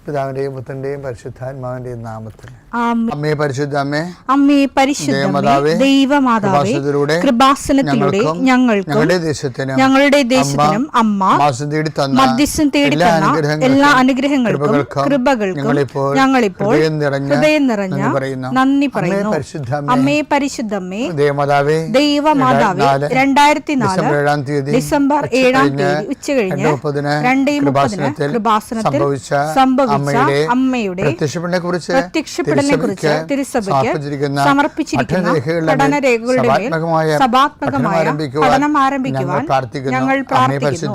പിതാവിന്റെയും പുത്രന്റെയും പരിശുദ്ധാത്മാവിന്റെയും നാമത്തിൽ. അമ്മേ പരിശുദ്ധ അമ്മേ, അമ്മേ പരിശുദ്ധ ദൈവമാതാവേ, കൃപാസനത്തിലൂടെ ഞങ്ങളുടെ ദേശത്തിനും അമ്മ മധ്യസ്ഥം തേടി തന്ന എല്ലാ അനുഗ്രഹങ്ങൾക്കും കൃപകൾക്കും ഞങ്ങളിപ്പോൾ ഹൃദയം നിറഞ്ഞ നന്ദി പറയുന്നു. അമ്മേ പരിശുദ്ധമ്മേ, ദൈവമാതാവേ, 2004 ഡിസംബർ 7 ഉച്ചകഴിഞ്ഞ് 2:30 കൃപാസനത്തിൽ സംഭവിച്ച അമ്മയുടെ പ്രത്യക്ഷപ്പെടലിനെ കുറിച്ച് തിരുസഭയ്ക്ക് സമർപ്പിച്ചിരിക്കുന്ന പഠനരേഖകളുടെ മേൽ സഭാത്മകമായ പഠനം ആരംഭിക്കുവാൻ ഞങ്ങൾ പ്രാർത്ഥിക്കുന്നു.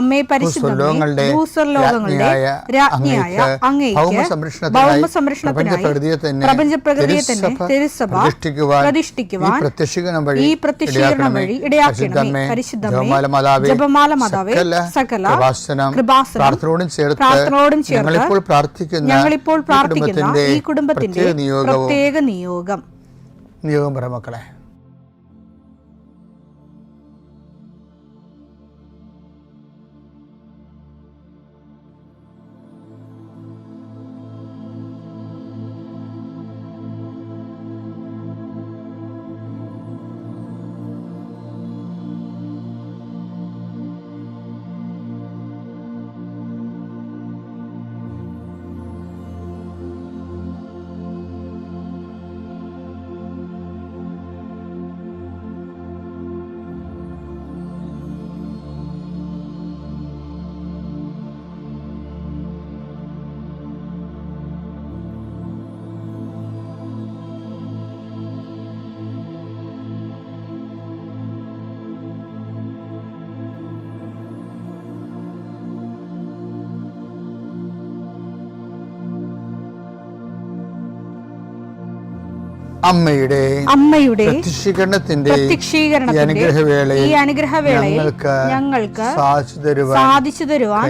അമ്മേ പരിശുദ്ധമേ, ഭൂസ്വർലോകങ്ങളുടെ രാജ്ഞിയായ അങ്ങേയ്ക്ക് ഭൗമസംരക്ഷണത്തിനായി പ്രപഞ്ചപ്രകൃതിയെ തന്നെ തിരുസഭ പ്രതിഷ്ഠിക്കുവാൻ ഈ പ്രത്യക്ഷീകരണം വഴി ഇടയാക്കണമേ. പരിശുദ്ധമേ, ജപമാല മാതാവേ, സകല കൃപാസനം പ്രാർത്ഥനയോടും ചേർത്ത് ഞങ്ങളിപ്പോൾ പ്രാർത്ഥിക്കുന്ന ഈ കുടുംബത്തിന്റെ പ്രത്യേക നിയോഗം പറ മക്കളെ. അമ്മയുടെ പ്രത്യക്ഷീകരണത്തിന്റെ ഈ അനുഗ്രഹവേളയിൽ ഞങ്ങൾക്ക് സാധിച്ചു തരുവാൻ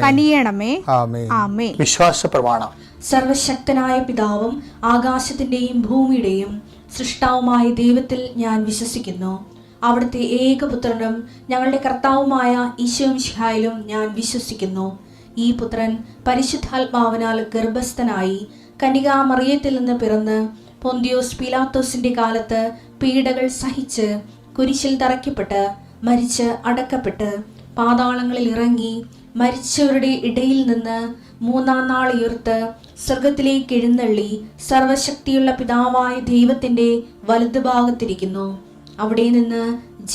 കനിയണമേ. ആമേൻ. വിശ്വാസ പ്രമാണം. സർവശക്തനായ പിതാവും ആകാശത്തിന്റെയും ഭൂമിയുടെയും സൃഷ്ടാവുമായ ദൈവത്തിൽ ഞാൻ വിശ്വസിക്കുന്നു. അവിടുത്തെ ഏകപുത്രനും ഞങ്ങളുടെ കർത്താവുമായ ഈശോമിശിഹായിലും ഞാൻ വിശ്വസിക്കുന്നു. ഈ പുത്രൻ പരിശുദ്ധാത്മാവിനാൽ ഗർഭസ്ഥനായി കന്യകാമറിയത്തിൽ നിന്ന് പിറന്ന് പൊന്തിയോസ് പീലാത്തോസിന്റെ കാലത്ത് പീഡകൾ സഹിച്ച് കുരിശിൽ തറയ്ക്കപ്പെട്ട് മരിച്ച് അടക്കപ്പെട്ട് പാതാളങ്ങളിൽ ഇറങ്ങി മരിച്ചവരുടെ ഇടയിൽ നിന്ന് 3-ാം നാൾ ഉയർത്ത് സ്വർഗത്തിലേക്ക് എഴുന്നള്ളി സർവശക്തിയുള്ള പിതാവായ ദൈവത്തിന്റെ വലതുഭാഗത്തിരിക്കുന്നു. അവിടെ നിന്ന്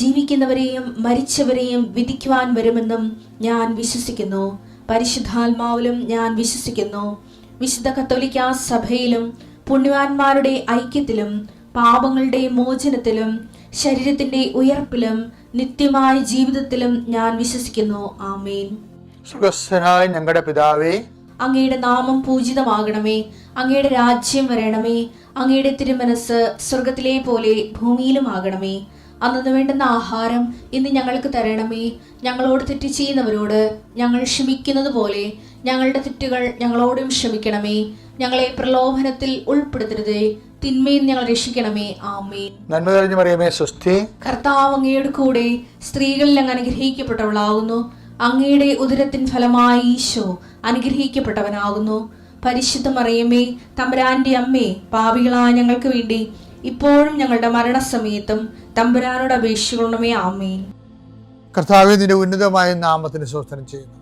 ജീവിക്കുന്നവരെയും മരിച്ചവരെയും വിധിക്കുവാൻ വരുമെന്നും ഞാൻ വിശ്വസിക്കുന്നു. പരിശുദ്ധാത്മാവിലും ഞാൻ വിശ്വസിക്കുന്നു. വിശുദ്ധ കത്തോലിക്കാ സഭയിലും പുണ്യവാന്മാരുടെ ഐക്യത്തിലും പാപങ്ങളുടെ മോചനത്തിലും ശരീരത്തിന്റെ ഉയർപ്പിലും നിത്യമായ ജീവിതത്തിലും ഞാൻ വിശ്വസിക്കുന്നു. ആമേൻ. സുഖസ്ഥനായ ഞങ്ങളുടെ പിതാവേ, അങ്ങയുടെ നാമം പൂജിതമാകണമേ. അങ്ങയുടെ രാജ്യം വരണമേ. അങ്ങയുടെ തിരുമനസ് സ്വർഗത്തിലെ പോലെ ഭൂമിയിലും ആകണമേ. അന്നു വേണ്ടുന്ന ആഹാരം ഇന്ന് ഞങ്ങൾക്ക് തരണമേ. ഞങ്ങളോട് തെറ്റ് ചെയ്യുന്നവരോട് ഞങ്ങൾ ക്ഷമിക്കുന്നത് പോലെ ഞങ്ങളുടെ തെറ്റുകൾ ഞങ്ങളോടും ക്ഷമിക്കണമേ. ഞങ്ങളെ പ്രലോഭനത്തിൽ ഉൾപ്പെടുത്തരുതേ, തിന്മയിൽ ഞങ്ങൾ രക്ഷിക്കണമേ. ആമേൻ. നന്മ നിറഞ്ഞ മറിയമേ, സ്വസ്തി. കർത്താവ് അങ്ങയുടെ കൂടെ സ്ത്രീകളിൽ അങ്ങ് അനുഗ്രഹിക്കപ്പെട്ടവളാകുന്നു. അങ്ങയുടെ ഉദരത്തിൻ ഫലമായി ഈശോ അനുഗ്രഹിക്കപ്പെട്ടവനാകുന്നു. പരിശുദ്ധ മറിയമേ, തമ്പുരാന്റെ അമ്മേ, പാപികളായ ഞങ്ങൾക്ക് വേണ്ടി ഇപ്പോഴും ഞങ്ങളുടെ മരണസമയത്തും തമ്പുരാനോട് അപേക്ഷിക്കണമേ. ആമേൻ. കർത്താവേ, നിന്റെ ഉന്നതമായ നാമത്തിന് സ്തോത്രം ചെയ്യുന്നു.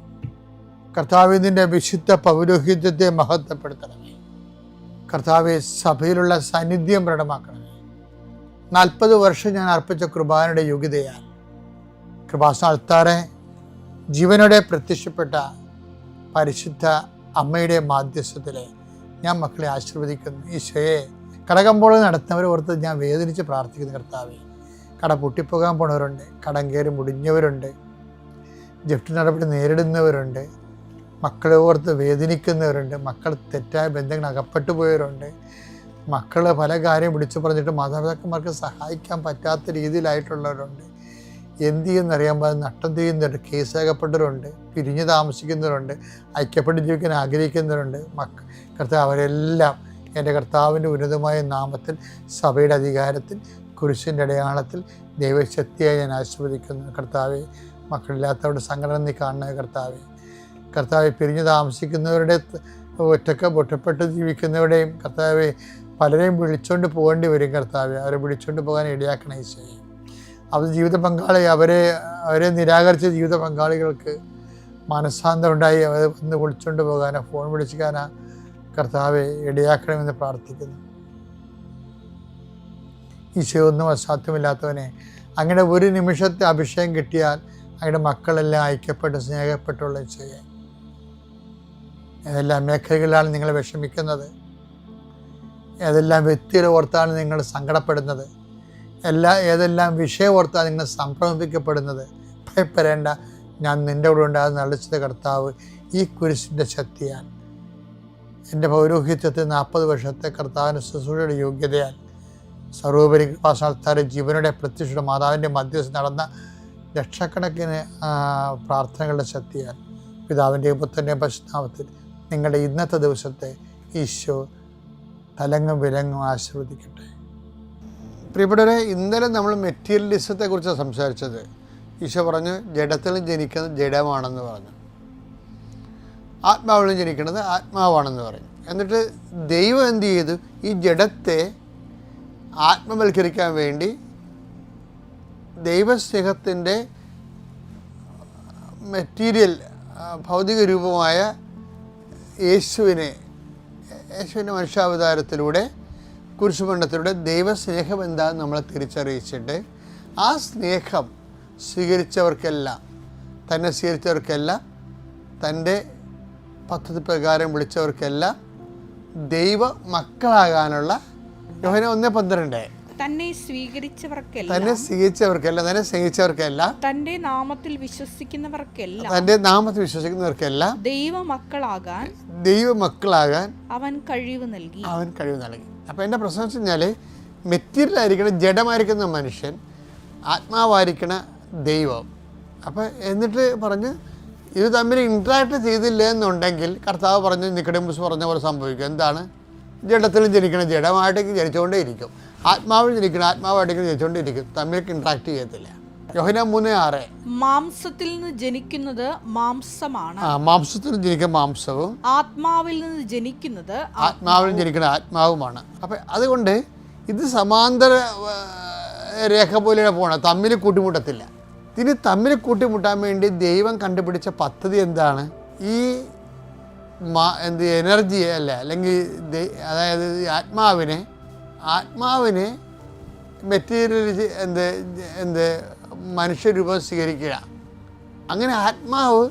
കർത്താവേ, നിന്റെ വിശുദ്ധ പൗരോഹിത്യത്തെ മഹത്വപ്പെടുത്തണമേ. കർത്താവെ, സഭയിലുള്ള സാന്നിധ്യം പ്രകടമാക്കണമേ. 40 വർഷം ഞാൻ അർപ്പിച്ച കൃപാനയുടെ യോഗ്യതയാൽ കൃപാസ്ഥാനത്താറെ ജീവനോടെ പ്രത്യക്ഷപ്പെട്ട പരിശുദ്ധ അമ്മയുടെ മാധ്യസ്ഥത്തിലെ ഞാൻ മക്കളെ ആശീർവദിക്കുന്നു. ഈശോയെ, കടകമ്പോൾ നടത്തുന്നവരെ ഓർത്ത് ഞാൻ വേദനിച്ച് പ്രാർത്ഥിക്കുന്നു. കർത്താവെ, കട പൊട്ടിപ്പോകാൻ പോണവരുണ്ട്, കടം കയറി മുടിഞ്ഞവരുണ്ട്, ജപ്തി നടപടി നേരിടുന്നവരുണ്ട്, മക്കളെ ഓർത്ത് വേദനിക്കുന്നവരുണ്ട്, മക്കൾ തെറ്റായ ബന്ധങ്ങൾ അകപ്പെട്ടു പോയവരുണ്ട്, മക്കൾ പല കാര്യം വിളിച്ചു പറഞ്ഞിട്ട് മാതാപിതാക്കന്മാർക്ക് സഹായിക്കാൻ പറ്റാത്ത രീതിയിലായിട്ടുള്ളവരുണ്ട്. എന്ത് ചെയ്യുന്നറിയാൻ പാടില്ല, നഷ്ടം ചെയ്യുന്നവരുണ്ട്, കേസകപ്പെട്ടവരുണ്ട്, പിരിഞ്ഞ് താമസിക്കുന്നവരുണ്ട്, ഐക്യപ്പെട്ട് ജീവിക്കാൻ ആഗ്രഹിക്കുന്നവരുണ്ട്. കർത്താവ്, അവരെല്ലാം എൻ്റെ കർത്താവിൻ്റെ ഉന്നതമായ നാമത്തിൽ, സഭയുടെ അധികാരത്തിൽ, കുരിശിൻ്റെ അടയാളത്തിൽ ദൈവശക്തിയായി ഞാൻ ആശീർവദിക്കുന്നു. കർത്താവെ, മക്കളില്ലാത്തവരുടെ സങ്കടം നീ കാണണേ. കർത്താവെ, പിരിഞ്ഞ് താമസിക്കുന്നവരുടെ ഒറ്റപ്പെട്ട് ജീവിക്കുന്നവരുടെയും കർത്താവെ പലരെയും വിളിച്ചുകൊണ്ട് പോകേണ്ടി വരും കർത്താവെ. അവരെ വിളിച്ചുകൊണ്ട് പോകാൻ ഇടയാക്കണേ ഈശോയെ. അവർ ജീവിത പങ്കാളി അവരെ നിരാകരിച്ച ജീവിത പങ്കാളികൾക്ക് മനസ്സാന്തരം ഉണ്ടായി അവരെ ഒന്ന് വിളിച്ചുകൊണ്ട് പോകാനോ ഫോൺ വിളിക്കാനോ കർത്താവെ ഇടയാക്കണമെന്ന് പ്രാർത്ഥിക്കുന്നു. ഈശോ ഒന്നും അസാധ്യമില്ലാത്തവനെ, അങ്ങനെ ഒരു നിമിഷത്തെ അഭിഷേകം കിട്ടിയാൽ അങ്ങയുടെ മക്കളെല്ലാം ഐക്യപ്പെട്ട് സ്നേഹപ്പെട്ടുള്ള ഈശോയെ, ഏതെല്ലാം മേഖലകളിലാണ് നിങ്ങൾ വിഷമിക്കുന്നത്, ഏതെല്ലാം വ്യക്തികളെ ഓർത്താണ് നിങ്ങൾ സങ്കടപ്പെടുന്നത്, ഏതെല്ലാം വിഷയം ഓർത്താണ് നിങ്ങൾ സംഭ്രമിക്കപ്പെടുന്നത്, ഭയപ്പെടേണ്ട, ഞാൻ നിൻ്റെ കൂടെ ഉണ്ടാകുന്ന അളിച്ചത് കർത്താവ് ഈ കുരിശിൻ്റെ ശക്തിയാൽ, എൻ്റെ പൗരോഹിത്യത്തിൽ 40 വർഷത്തെ കർത്താവിൻ്റെ ശുശ്രൂഷയുടെ യോഗ്യതയാൽ, സർവോപരി കൃപാസ്ഥാനത്താരെ ജീവനുടെ പ്രത്യക്ഷ മാതാവിൻ്റെ മധ്യസ്ഥ നടന്ന ലക്ഷക്കണക്കിന് പ്രാർത്ഥനകളുടെ ശക്തിയാൽ, പിതാവിൻ്റെയും പുത്രൻ്റെയും പരിശുദ്ധാമത്തിൽ നിങ്ങളുടെ ഇന്നത്തെ ദിവസത്തെ ഈശോ തലങ്ങും വിലങ്ങും ആശീർവദിക്കട്ടെ. പ്രിയപ്പെട്ടവരെ, ഇന്നലെ നമ്മൾ മെറ്റീരിയലിസത്തെക്കുറിച്ചാണ് സംസാരിച്ചത്. ഈശോ പറഞ്ഞു ജഡത്തിൽ ജനിക്കുന്നത് ജഡമാണെന്ന് പറഞ്ഞു, ആത്മാവിലും ജനിക്കുന്നത് ആത്മാവാണെന്ന് പറഞ്ഞു. എന്നിട്ട് ദൈവം എന്ത് ചെയ്തു? ഈ ജഡത്തെ ആത്മവൽക്കരിക്കാൻ വേണ്ടി ദൈവസ്നേഹത്തിൻ്റെ മെറ്റീരിയൽ ഭൗതിക രൂപമായ യേശുവിനെ മനുഷ്യാവതാരത്തിലൂടെ കുരിശുമരണത്തിലൂടെ ദൈവസ്നേഹം എന്താണെന്ന് നമ്മളെ തിരിച്ചറിയിച്ചിട്ട് ആ സ്നേഹം സ്വീകരിച്ചവർക്കെല്ലാം, തന്നെ സ്വീകരിച്ചവർക്കെല്ലാം, തൻ്റെ പദ്ധതി പ്രകാരം വിളിച്ചവർക്കെല്ലാം ദൈവ മക്കളാകാനുള്ള യോഹന്നാൻ 1:12 തന്നെ സ്വീകരിച്ചവർക്കെല്ലാം, തന്നെ സ്നേഹിച്ചവർക്കെല്ലാം, തന്റെ നാമത്തിൽ വിശ്വസിക്കുന്നവർക്കെല്ലാം ദൈവമക്കളാകാൻ അവൻ കഴിവ് നൽകി. അപ്പോൾ എൻ്റെ പ്രശ്നം വെച്ച് കഴിഞ്ഞാൽ മെറ്റീരിയൽ ആയിരിക്കണം, ജഡമായിരിക്കുന്ന മനുഷ്യൻ, ആത്മാവായിരിക്കണ ദൈവം. അപ്പോൾ എന്നിട്ട് പറഞ്ഞ് ഇത് തമ്മിൽ ഇൻട്രാക്ട് ചെയ്തില്ല എന്നുണ്ടെങ്കിൽ കർത്താവ് പറഞ്ഞു, നിക്കോഡെമോസ് പറഞ്ഞ പോലെ സംഭവിക്കും. എന്താണ്? ജഡത്തിലും ജനിക്കണം ജഡമായിട്ടേക്ക് ജനിച്ചുകൊണ്ടേയിരിക്കും, ആത്മാവിൽ ജനിക്കണം ആത്മാവായിട്ടേക്ക് ജനിച്ചുകൊണ്ടേയിരിക്കും, തമ്മിലേക്ക് ഇൻട്രാക്ട് ചെയ്യത്തില്ല. യോഹന്നാൻ 3:6 മാംസത്തിൽ നിന്ന് ജനിക്കുന്നത് മാംസമാണ്, മാംസത്തിൽ ജനിക്കുന്ന മാംസവും ആത്മാവിൽ നിന്ന് ജനിക്കുന്നത് ജനിക്കുന്ന ആത്മാവുമാണ്. അപ്പം അതുകൊണ്ട് ഇത് സമാന്തര രേഖ പോലെയാണ് പോകണം, തമ്മിൽ കൂട്ടിമുട്ടത്തില്ല. ഇതിന് തമ്മിൽ കൂട്ടിമുട്ടാൻ വേണ്ടി ദൈവം കണ്ടുപിടിച്ച പദ്ധതി എന്താണ്? ഈ എനർജിയെ അല്ലെങ്കിൽ അതായത് ആത്മാവിനെ മെറ്റീരിയൽ മനുഷ്യരൂപം സ്വീകരിക്കുക. അങ്ങനെ ആത്മാവ്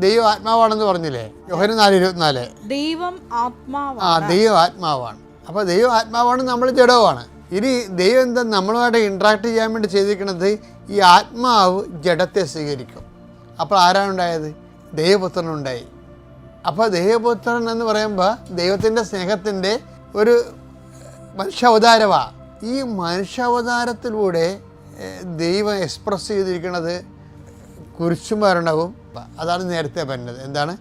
ദൈവം ആത്മാവാണെന്ന് പറഞ്ഞില്ലേ യോഹന്നാൻ 4:24. ദൈവം ആത്മാവാണ്. അപ്പോൾ ദൈവം ആത്മാവാണ്, നമ്മൾ ജഡവുമാണ്. ഇനി ദൈവം എന്താ നമ്മളുമായിട്ട് ഇൻട്രാക്ട് ചെയ്യാൻ വേണ്ടി ചെയ്തിരിക്കുന്നത്? ഈ ആത്മാവ് ജഡത്തെ സ്വീകരിക്കും. അപ്പോൾ ആരാണുണ്ടായത്? ദൈവപുത്രനുണ്ടായി. അപ്പോൾ ദൈവപുത്രൻ എന്ന് പറയുമ്പോൾ ദൈവത്തിൻ്റെ സ്നേഹത്തിൻ്റെ ഒരു മനുഷ്യാവതാരമാണ്. ഈ മനുഷ്യാവതാരത്തിലൂടെ ദൈവം എക്സ്പ്രസ് ചെയ്തിരിക്കുന്നത് കുരിശുമരണവും. അതാണ് നേരത്തെ പറഞ്ഞത്. എന്താണ്?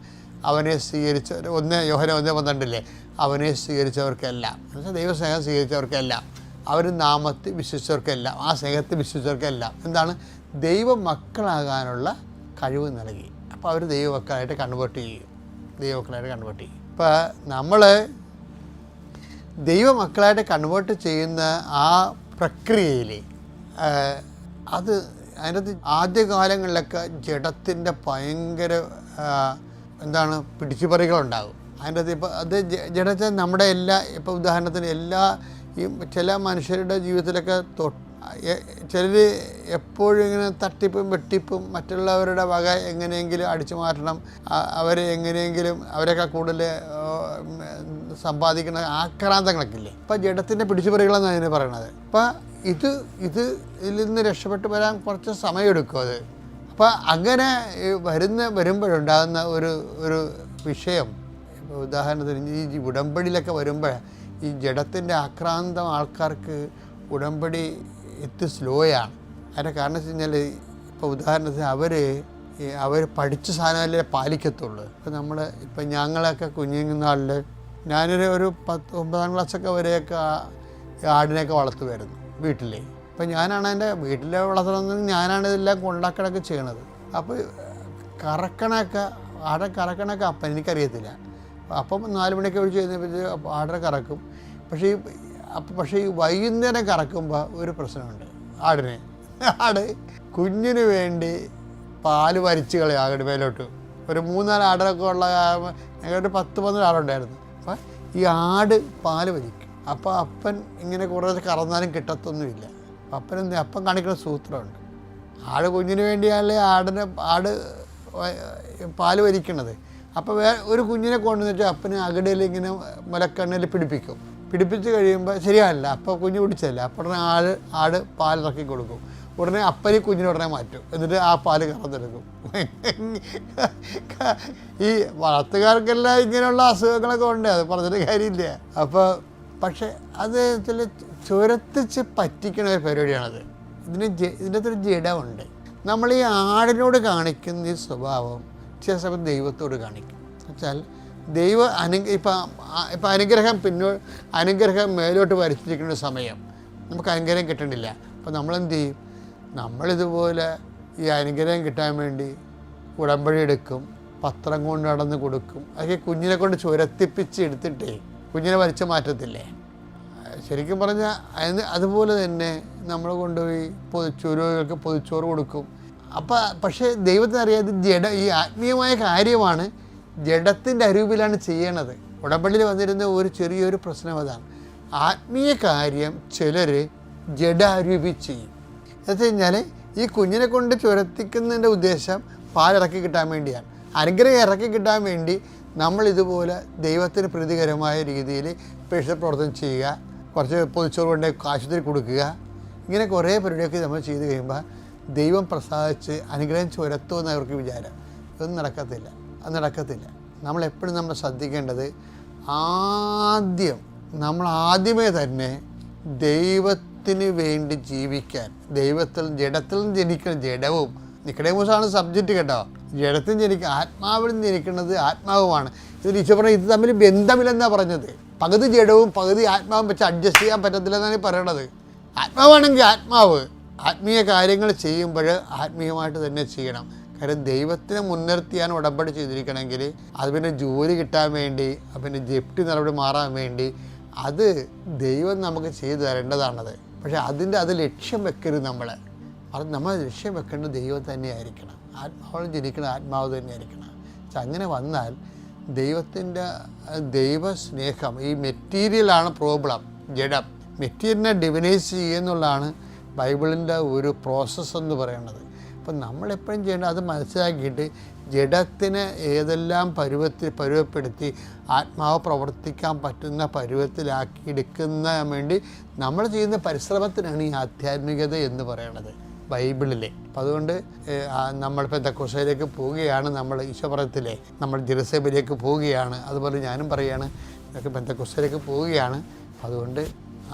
അവനെ സ്വീകരിച്ച യോഹന്നാൻ 1:12 അവനെ സ്വീകരിച്ചവർക്കെല്ലാം, എന്നുവെച്ചാൽ ദൈവസ്നേഹം സ്വീകരിച്ചവർക്കെല്ലാം, അവർ നാമത്തിൽ വിശ്വസിച്ചവർക്കെല്ലാം, ആ സ്നേഹത്തിൽ വിശ്വസിച്ചവർക്കെല്ലാം എന്താണ്? ദൈവമക്കളാകാനുള്ള കഴിവ് നൽകി. അപ്പോൾ അവർ ദൈവമക്കളായിട്ട് കൺവേർട്ട് ചെയ്യും. ഇപ്പോൾ നമ്മൾ ദൈവമക്കളായിട്ട് കൺവേർട്ട് ചെയ്യുന്ന ആ പ്രക്രിയയിൽ അതിനകത്ത് ആദ്യകാലങ്ങളിലൊക്കെ ജഡത്തിൻ്റെ ഭയങ്കര പിടിച്ചുപറികളുണ്ടാകും. അതിൻ്റെ അകത്ത് ഇപ്പോൾ അത് ജഡത്തെ നമ്മുടെ ഇപ്പോൾ ഉദാഹരണത്തിന് ഈ ചില മനുഷ്യരുടെ ജീവിതത്തിലൊക്കെ ചിലർ എപ്പോഴും ഇങ്ങനെ തട്ടിപ്പും വെട്ടിപ്പും മറ്റുള്ളവരുടെ വക എങ്ങനെയെങ്കിലും അടിച്ചു മാറ്റണം, അവരെ എങ്ങനെയെങ്കിലും അവരെയൊക്കെ കൂടുതൽ സമ്പാദിക്കുന്ന ആക്രാന്തങ്ങളൊക്കെ ഇല്ലേ. അപ്പം ജഡത്തിൻ്റെ പിടിച്ചുപറികളെന്നാണ് അതിന് പറയണത്. അപ്പം ഇതിൽ നിന്ന് രക്ഷപ്പെട്ട് വരാൻ കുറച്ച് സമയമെടുക്കും അത്. അപ്പം അങ്ങനെ വരുമ്പോഴുണ്ടാകുന്ന ഒരു വിഷയം, ഇപ്പോൾ ഉദാഹരണത്തിന് ഈ ഉടമ്പടിയിലൊക്കെ വരുമ്പോൾ ഈ ജഡത്തിൻ്റെ ആക്രാന്തം ആൾക്കാർക്ക് ഉടമ്പടി സ്ലോയാണ്. അതിൻ്റെ കാരണം വെച്ച് കഴിഞ്ഞാൽ ഇപ്പോൾ ഉദാഹരണത്തിന് അവർ പഠിച്ച സാധനമല്ലേ പാലിക്കത്തുള്ളൂ. ഇപ്പം ഞങ്ങളൊക്കെ കുഞ്ഞുനാളിൽ ഞാനൊരു 9ാം ക്ലാസ്സൊക്കെ വരെയൊക്കെ ആടിനെയൊക്കെ വളർത്തുമായിരുന്നു വീട്ടിൽ. അപ്പം ഞാനാണ് എൻ്റെ വീട്ടിലെ വളർത്തണമെന്ന് ഞാനാണ് ഇതെല്ലാം കൊണ്ടാക്കണമൊക്കെ ചെയ്യണത്. അപ്പോൾ ആടെ കറക്കണൊക്കെ അപ്പം എനിക്കറിയത്തില്ല. അപ്പം 4 മണിയൊക്കെ ഒഴിച്ച് കഴിഞ്ഞപ്പോൾ ആടിനെ കറക്കും. പക്ഷേ ഈ വൈകുന്നേരം കറക്കുമ്പോൾ ഒരു പ്രശ്നമുണ്ട്. ആട് കുഞ്ഞിന് വേണ്ടി പാല് വലിച്ച് കളയും ആട് മേലോട്ട്. ഒരു 3-4 ആടൊക്കെ ഉള്ള ഞങ്ങളുടെ 10-12 ആടുണ്ടായിരുന്നു. അപ്പം ഈ ആട് പാല് വലിക്കും. അപ്പോൾ അപ്പൻ ഇങ്ങനെ കുറേ കറന്നാലും കിട്ടത്തൊന്നുമില്ല. അപ്പം കാണിക്കുന്ന സൂത്രമുണ്ട്. ആട് കുഞ്ഞിന് വേണ്ടിയല്ലേ ആട് പാല് വലിക്കണത്. അപ്പോൾ ഒരു കുഞ്ഞിനെ കൊണ്ടുവന്നിട്ട് അപ്പന് അകടയിൽ ഇങ്ങനെ മുലക്കണ്ണിൽ പിടിപ്പിച്ച് കഴിയുമ്പോൾ ശരിയല്ല. അപ്പോൾ കുഞ്ഞ് കുടിച്ചല്ല. അപ്പോൾ ഉടനെ ആട് പാലിറക്കി കൊടുക്കും. ഉടനെ അപ്പന് കുഞ്ഞിനെ ഉടനെ മാറ്റും. എന്നിട്ട് ആ പാല് കറന്നെടുക്കും. ഈ വളർത്തുകാർക്കെല്ലാം ഇങ്ങനെയുള്ള അസുഖങ്ങളൊക്കെ ഉണ്ട്, അത് പറഞ്ഞിട്ട് കാര്യമില്ല. അപ്പോൾ പക്ഷേ അത് ചില ചുരത്തിച്ച് പറ്റിക്കണ ഒരു പരിപാടിയാണത്. ഇതിൻ്റെ അകത്തൊരു ജഡമുണ്ട്. നമ്മൾ ഈ ആടിനോട് കാണിക്കുന്ന ഈ സ്വഭാവം ചില സമയത്ത് ദൈവത്തോട് കാണിക്കും. എന്നുവെച്ചാൽ ഇപ്പം അനുഗ്രഹം മേലോട്ട് വരച്ചിരിക്കുന്ന സമയം നമുക്ക് അനുഗ്രഹം കിട്ടണില്ല. അപ്പോൾ നമ്മളെന്ത് ചെയ്യും? നമ്മളിതുപോലെ ഈ അനുഗ്രഹം കിട്ടാൻ വേണ്ടി ഉടമ്പടി എടുക്കും, പത്രം കൊണ്ട് നടന്ന് കൊടുക്കും. അതൊക്കെ കുഞ്ഞിനെ കൊണ്ട് ചുരത്തിപ്പിച്ച് എടുത്തിട്ടേ കുഞ്ഞിനെ വലിച്ചു മാറ്റത്തില്ലേ? ശരിക്കും പറഞ്ഞാൽ അതുപോലെ തന്നെ നമ്മൾ കൊണ്ടുപോയി രോഗികൾക്ക് പൊതിച്ചോറ് കൊടുക്കും. പക്ഷേ ദൈവത്തിനറിയാം ഇത് ഈ ആത്മീയമായ കാര്യമാണ്, ജഡത്തിൻ്റെ അരൂപിലാണ് ചെയ്യണത്. ഉടമ്പടിയിൽ വന്നിരുന്ന ഒരു ചെറിയൊരു പ്രശ്നം അതാണ്. ആത്മീയ കാര്യം ചിലർ ജഡാരൂപി ചെയ്യും. എന്ന് വെച്ച് കഴിഞ്ഞാൽ ഈ കുഞ്ഞിനെ കൊണ്ട് ചുരത്തിക്കുന്നതിൻ്റെ ഉദ്ദേശം പാലിറക്കി കിട്ടാൻ വേണ്ടിയാണ്. അനുഗ്രഹം ഇറക്കി കിട്ടാൻ വേണ്ടി നമ്മളിതുപോലെ ദൈവത്തിന് പ്രീതികരമായ രീതിയിൽ പേഴ്സണൽ പ്രവർത്തനം ചെയ്യുക, കുറച്ച് പൊതിച്ചോറ് കൊണ്ട് ആശുപത്രി കൊടുക്കുക, ഇങ്ങനെ കുറേ പരിപാടിയൊക്കെ നമ്മൾ ചെയ്ത് കഴിയുമ്പോൾ ദൈവം പ്രസാദിച്ച് അനുഗ്രഹം ചുരത്തുമെന്ന് അവർക്ക് വിചാരം. ഇതൊന്നും നടക്കത്തില്ല. നമ്മളെപ്പോഴും നമ്മൾ ശ്രദ്ധിക്കേണ്ടത് ആദ്യമേ തന്നെ ദൈവത്തിന് വേണ്ടി ജീവിക്കാൻ, ജഡത്തിൽ ജനിക്കണം. ജഡവും നിക്കോഡേമോസാണ് സബ്ജക്റ്റ് കേട്ടോ. ജഡത്തിൽ ജനിക്കുക, ആത്മാവിൽ ജനിക്കുന്നത് ആത്മാവുമാണ്. ഇതിൽ ഈശോ പറഞ്ഞ ഇത് തമ്മിൽ ബന്ധമില്ലെന്നാണ് പറഞ്ഞത്. പകുതി ജഡവും പകുതി ആത്മാവും വെച്ച് അഡ്ജസ്റ്റ് ചെയ്യാൻ പറ്റത്തില്ലെന്നാണ് പറയണത്. ആത്മാവാണെങ്കിൽ ആത്മീയ കാര്യങ്ങൾ ചെയ്യുമ്പോൾ ആത്മീയമായിട്ട് തന്നെ ചെയ്യണം. കാര്യം ദൈവത്തിനെ മുൻനിർത്തിയാണ് ഉടമ്പടി ചെയ്തിരിക്കണമെങ്കിൽ അത് പിന്നെ ജോലി കിട്ടാൻ വേണ്ടി, പിന്നെ ജപ്തി നടപടി മാറാൻ വേണ്ടി അത് ദൈവം നമുക്ക് ചെയ്തു തരേണ്ടതാണത്. പക്ഷേ അത് ലക്ഷ്യം വെക്കരുത്. നമ്മൾ ലക്ഷ്യം വെക്കേണ്ടത് ദൈവം തന്നെയായിരിക്കണം. ആത്മാവിൽ ജനിക്കുന്ന ആത്മാവ് തന്നെയായിരിക്കണം. അങ്ങനെ വന്നാൽ ദൈവസ്നേഹം, ഈ മെറ്റീരിയലാണ് പ്രോബ്ലം. ജഡം മെറ്റീരിയലിനെ ഡിവിനൈസ് ചെയ്യുന്നുള്ളതാണ് ബൈബിളിൻ്റെ ഒരു പ്രോസസ്സ് എന്ന് പറയുന്നത്. അപ്പം നമ്മളെപ്പോഴും ചെയ്യേണ്ടത് അത് മനസ്സിലാക്കിയിട്ട് ജഡത്തിനെ ഏതെല്ലാം പരുവപ്പെടുത്തി ആത്മാവ് പ്രവർത്തിക്കാൻ പറ്റുന്ന പരുവത്തിലാക്കി എടുക്കുന്ന വേണ്ടി നമ്മൾ ചെയ്യുന്ന പരിശ്രമത്തിനാണ് ഈ ആധ്യാത്മികത എന്ന് പറയുന്നത് ബൈബിളിലെ. അപ്പം അതുകൊണ്ട് നമ്മൾ പെന്തക്കോസ്തയിലേക്ക് പോവുകയാണ്. നമ്മൾ ഈശോ പറയത്തില്ലേ, നമ്മൾ ജെറുസലേമിലേക്ക് പോവുകയാണ്. അതുപോലെ ഞാനും പറയുകയാണ്, ഇതൊക്കെ പെന്തക്കോസ്തയിലേക്ക് പോവുകയാണ്. അതുകൊണ്ട്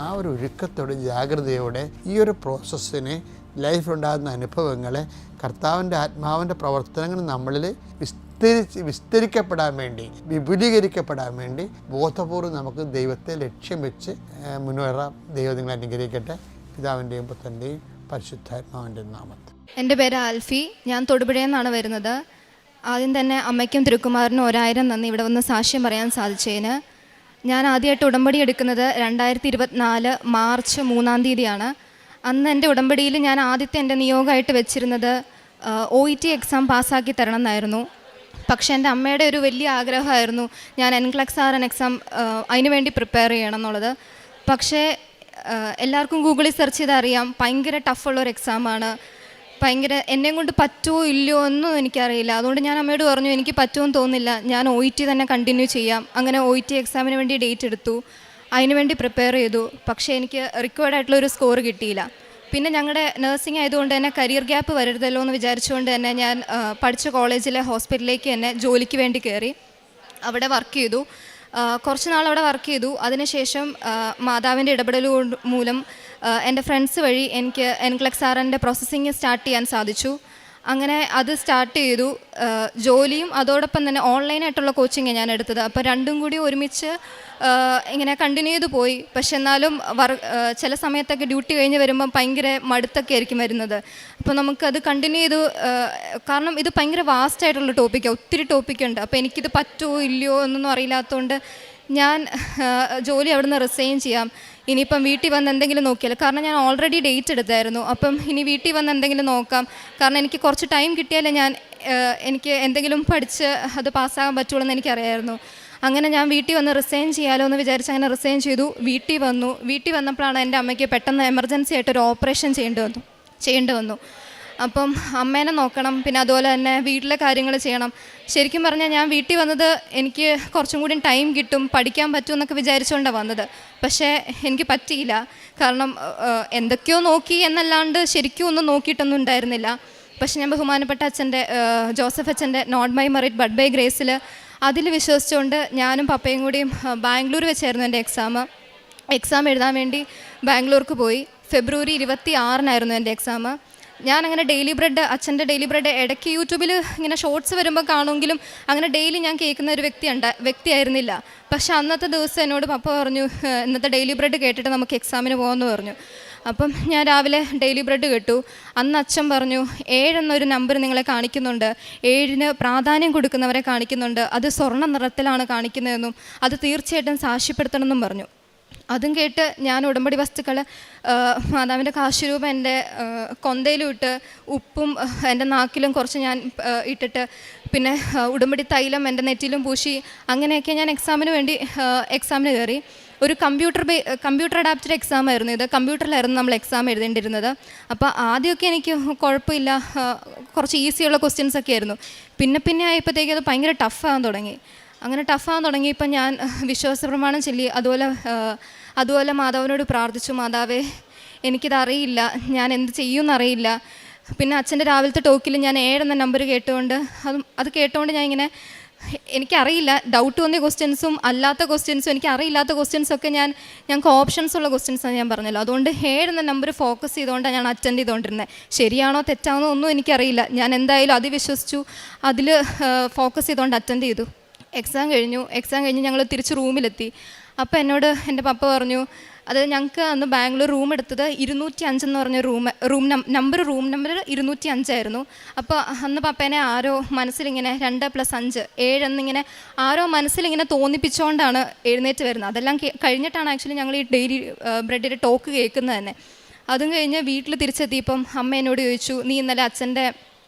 ആ ഒരു ഒഴുക്കത്തോടെ ജാഗ്രതയോടെ ഈ ഒരു പ്രോസസ്സിനെ, ലൈഫിലുണ്ടാകുന്ന അനുഭവങ്ങളെ, കർത്താവിൻ്റെ ആത്മാവിൻ്റെ പ്രവർത്തനങ്ങൾ നമ്മളിൽ വിസ്തരിക്കപ്പെടാൻ വേണ്ടി, വിപുലീകരിക്കപ്പെടാൻ വേണ്ടി ബോധപൂർവ്വം നമുക്ക് ദൈവത്തെ ലക്ഷ്യം വെച്ച് മുന്നേറാം. ദൈവം നിങ്ങളെ അനുഗ്രഹിക്കട്ടെ. പിതാവിൻ്റെയും പുത്രൻ്റെയും പരിശുദ്ധാത്മാവിൻ്റെയും നാമത്തിൽ. എൻ്റെ പേര് ആൽഫി. ഞാൻ തൊടുപുഴയിൽ നിന്നാണ് വരുന്നത്. ആദ്യം തന്നെ അമ്മയ്ക്കും തിരുക്കുമാറിനും 1000 നന്ദി ഇവിടെ വന്ന് സാക്ഷ്യം പറയാൻ സാധിച്ചതിന്. ഞാൻ ആദ്യമായിട്ട് ഉടമ്പടി എടുക്കുന്നത് 2024 മാർച്ച് 3-ാം തീയതിയാണ്. അന്ന് എൻ്റെ ഉടമ്പടിയിൽ ഞാൻ ആദ്യത്തെ എൻ്റെ നിയോഗമായിട്ട് വെച്ചിരുന്നത് OET എക്സാം പാസ്സാക്കി തരണം എന്നായിരുന്നു. പക്ഷേ എൻ്റെ അമ്മയുടെ ഒരു വലിയ ആഗ്രഹമായിരുന്നു ഞാൻ NCLEX RN എക്സാം അതിന് വേണ്ടി പ്രിപ്പയർ ചെയ്യണം എന്നുള്ളത്. പക്ഷേ എല്ലാവർക്കും ഗൂഗിളിൽ സെർച്ച് ചെയ്താൽ അറിയാം, ഭയങ്കര ടഫുള്ളൊരു എക്സാമാണ്. എന്നെയും കൊണ്ട് പറ്റുമോ ഇല്ലയോ ഒന്നും എനിക്കറിയില്ല. അതുകൊണ്ട് ഞാൻ അമ്മയോട് പറഞ്ഞു, എനിക്ക് പറ്റുമെന്ന് തോന്നുന്നില്ല, ഞാൻ OET തന്നെ കണ്ടിന്യൂ ചെയ്യാം. അങ്ങനെ OET എക്സാമിന് വേണ്ടി ഡേറ്റ് എടുത്തു, അതിനുവേണ്ടി പ്രിപ്പയർ ചെയ്തു. പക്ഷേ എനിക്ക് റിക്വയർഡ് ആയിട്ടുള്ളൊരു സ്കോർ കിട്ടിയില്ല. പിന്നെ ഞങ്ങളുടെ നഴ്സിംഗ് ആയതുകൊണ്ട് തന്നെ കരിയർ ഗ്യാപ്പ് വരരുതല്ലോ എന്ന് വിചാരിച്ചുകൊണ്ട് തന്നെ ഞാൻ പഠിച്ച കോളേജിലെ ഹോസ്പിറ്റലിലേക്ക് തന്നെ ജോലിക്ക് വേണ്ടി കയറി. അവിടെ വർക്ക് ചെയ്തു. കുറച്ച് നാൾ അവിടെ വർക്ക് ചെയ്തു. അതിനുശേഷം മാതാവിൻ്റെ ഇടപെടൽ മൂലം എൻ്റെ ഫ്രണ്ട്സ് വഴി എനിക്ക് NCLEX RNൻ്റെ പ്രോസസ്സിങ് സ്റ്റാർട്ട് ചെയ്യാൻ സാധിച്ചു. അങ്ങനെ അത് സ്റ്റാർട്ട് ചെയ്തു. ജോലിയും അതോടൊപ്പം തന്നെ ഓൺലൈനായിട്ടുള്ള കോച്ചിങ്ങാണ് ഞാൻ എടുത്തത്. അപ്പോൾ രണ്ടും കൂടി ഒരുമിച്ച് ഇങ്ങനെ കണ്ടിന്യൂ ചെയ്ത് പോയി. പക്ഷെ എന്നാലും ചില സമയത്തൊക്കെ ഡ്യൂട്ടി കഴിഞ്ഞ് വരുമ്പം ഭയങ്കര മടുത്തൊക്കെ ആയിരിക്കും വരുന്നത്. അപ്പോൾ നമുക്കത് കണ്ടിന്യൂ ചെയ്തു. കാരണം ഇത് ഭയങ്കര വാസ്റ്റായിട്ടുള്ള ടോപ്പിക്കാണ്, ഒത്തിരി ടോപ്പിക്കുണ്ട്. അപ്പോൾ എനിക്കിത് പറ്റുമോ ഇല്ലയോ എന്നൊന്നും അറിയില്ലാത്തതുകൊണ്ട് ഞാൻ ജോലി അവിടെ നിന്ന് റിസൈൻ ചെയ്യാം, ഇനിയിപ്പം വീട്ടിൽ വന്ന് എന്തെങ്കിലും നോക്കിയാൽ, കാരണം ഞാൻ ഓൾറെഡി ഡേറ്റ് എടുത്തായിരുന്നു. അപ്പം ഇനി വീട്ടിൽ വന്ന് എന്തെങ്കിലും നോക്കാം, കാരണം എനിക്ക് കുറച്ച് ടൈം കിട്ടിയാലേ എനിക്ക് എന്തെങ്കിലും പഠിച്ച് അത് പാസ്സാകാൻ പറ്റുള്ളൂ എന്ന് എനിക്കറിയായിരുന്നു. അങ്ങനെ ഞാൻ വീട്ടിൽ വന്ന് റിസൈൻ ചെയ്യാമല്ലോ എന്ന് വിചാരിച്ച് അങ്ങനെ റിസൈൻ ചെയ്തു. വീട്ടിൽ വന്നപ്പോഴാണ് എൻ്റെ അമ്മയ്ക്ക് പെട്ടെന്ന് എമർജൻസി ആയിട്ടൊരു ഓപ്പറേഷൻ ചെയ്യേണ്ടി വന്നു. അപ്പം അമ്മേനെ നോക്കണം, പിന്നെ അതുപോലെ തന്നെ വീട്ടിലെ കാര്യങ്ങൾ ചെയ്യണം. ശരിക്കും പറഞ്ഞാൽ ഞാൻ വീട്ടിൽ വന്നത് എനിക്ക് കുറച്ചും കൂടി ടൈം കിട്ടും, പഠിക്കാൻ പറ്റുമെന്നൊക്കെ വിചാരിച്ചുകൊണ്ടാണ് വന്നത്. പക്ഷേ എനിക്ക് പറ്റിയില്ല. കാരണം എന്തൊക്കെയോ നോക്കി എന്നല്ലാണ്ട് ശരിക്കും ഒന്നും നോക്കിയിട്ടൊന്നും ഉണ്ടായിരുന്നില്ല. പക്ഷെ ഞാൻ ബഹുമാനപ്പെട്ട ജോസഫ് അച്ഛൻ്റെ not my merit but by ഗ്രേസിൽ അതിൽ വിശ്വസിച്ചുകൊണ്ട് ഞാനും പപ്പയും കൂടിയും ബാംഗ്ലൂർ വെച്ചായിരുന്നു എൻ്റെ എക്സാം എഴുതാൻ വേണ്ടി ബാംഗ്ലൂർക്ക് പോയി. ഫെബ്രുവരി 26-നായിരുന്നു എൻ്റെ എക്സാം. ഞാനങ്ങനെ അച്ഛൻ്റെ ഡെയിലി ബ്രെഡ് ഇടയ്ക്ക് യൂട്യൂബിൽ ഇങ്ങനെ ഷോർട്സ് വരുമ്പോൾ കാണുമെങ്കിലും അങ്ങനെ ഡെയിലി ഞാൻ കേൾക്കുന്ന ഒരു വ്യക്തിയായിരുന്നില്ല. പക്ഷെ അന്നത്തെ ദിവസം എന്നോട് പപ്പ പറഞ്ഞു, ഇന്നത്തെ ഡെയിലി ബ്രെഡ് കേട്ടിട്ട് നമുക്ക് എക്സാമിന് പോകാമെന്ന് പറഞ്ഞു. അപ്പം ഞാൻ രാവിലെ ഡെയിലി ബ്രെഡ് കേട്ടു. അന്ന് അച്ഛൻ പറഞ്ഞു, 7 എന്നൊരു നമ്പർ നിങ്ങളെ കാണിക്കുന്നുണ്ട്, 7-ന് പ്രാധാന്യം കൊടുക്കുന്നവരെ കാണിക്കുന്നുണ്ട്, അത് സ്വർണ്ണ നിറത്തിലാണ് കാണിക്കുന്നതെന്നും അത് തീർച്ചയായിട്ടും സാക്ഷ്യപ്പെടുത്തണമെന്നും പറഞ്ഞു. അതും കേട്ട് ഞാൻ ഉടമ്പടി വസ്തുക്കൾ മാതാവിൻ്റെ കാശുരൂപം എൻ്റെ കൊന്തയിലും ഇട്ട് ഉപ്പും എൻ്റെ നാക്കിലും കുറച്ച് ഞാൻ ഇട്ടിട്ട് പിന്നെ ഉടമ്പടി തൈലം എൻ്റെ നെറ്റിലും പൂശി അങ്ങനെയൊക്കെ ഞാൻ എക്സാമിന് കയറി. ഒരു കമ്പ്യൂട്ടർ അഡാപ്റ്റഡ് എക്സാം ആയിരുന്നു ഇത്. കമ്പ്യൂട്ടറിലായിരുന്നു നമ്മൾ എക്സാം എഴുതേണ്ടിരുന്നത്. അപ്പോൾ ആദ്യമൊക്കെ എനിക്ക് കുഴപ്പമില്ല, കുറച്ച് ഈസിയുള്ള ക്വസ്റ്റ്യൻസൊക്കെ ആയിരുന്നു. പിന്നെ ആയപ്പോഴത്തേക്കും അത് ഭയങ്കര ടഫാകാൻ തുടങ്ങിയപ്പോൾ ഞാൻ വിശ്വാസ പ്രമാണം ചൊല്ലി. അതുപോലെ മാതാവിനോട് പ്രാർത്ഥിച്ചു, മാതാവേ എനിക്കിതറിയില്ല, ഞാൻ എന്ത് ചെയ്യുമെന്നറിയില്ല. പിന്നെ അച്ഛൻ്റെ രാവിലത്തെ ടോക്കിൽ ഞാൻ 7 എന്ന നമ്പർ കേട്ടുകൊണ്ട് അത് കേട്ടുകൊണ്ട് ഞാൻ എനിക്കറിയില്ല, ഡൗട്ട് തോന്നിയ ക്വസ്റ്റ്യൻസും അല്ലാത്ത ക്വസ്റ്റ്യൻസും എനിക്കറിയില്ലാത്ത ക്വസ്റ്റ്യൻസൊക്കെ ഞങ്ങൾക്ക് ഓപ്ഷൻസ് ഉള്ള ക്വസ്റ്റ്യൻസാണ് ഞാൻ പറഞ്ഞല്ലോ. അതുകൊണ്ട് 7 എന്ന നമ്പർ ഫോക്കസ് ചെയ്തുകൊണ്ടാണ് ഞാൻ അറ്റൻഡ് ചെയ്തുകൊണ്ടിരുന്നത്. ശരിയാണോ തെറ്റാണോ ഒന്നും എനിക്കറിയില്ല. ഞാൻ എന്തായാലും അത് വിശ്വസിച്ചു, അതിൽ ഫോക്കസ് ചെയ്തുകൊണ്ട് അറ്റൻഡ് ചെയ്തു. എക്സാം കഴിഞ്ഞ് ഞങ്ങൾ തിരിച്ച് റൂമിലെത്തി. അപ്പോൾ എന്നോട് എൻ്റെ പപ്പ പറഞ്ഞു, അത് ഞങ്ങൾക്ക് അന്ന് ബാംഗ്ലൂർ റൂം എടുത്തത് 205 എന്ന് പറഞ്ഞ റൂം നമ്പർ 205 ആയിരുന്നു. അപ്പോൾ അന്ന് പപ്പേനെ ആരോ മനസ്സിലിങ്ങനെ 2+5 7 എന്നിങ്ങനെ ആരോ മനസ്സിലിങ്ങനെ തോന്നിപ്പിച്ചുകൊണ്ടാണ് എഴുന്നേറ്റ് വരുന്നത്. അതെല്ലാം കഴിഞ്ഞിട്ടാണ് ആക്ച്വലി ഞങ്ങൾ ഈ ഡെയിലി ബ്രെഡിൻ്റെ ടോക്ക് കേൾക്കുന്നത് തന്നെ. അതും കഴിഞ്ഞ് വീട്ടിൽ തിരിച്ചെത്തിയപ്പം അമ്മ എന്നോട് ചോദിച്ചു, നീ ഇന്നലെ അച്ഛൻ്റെ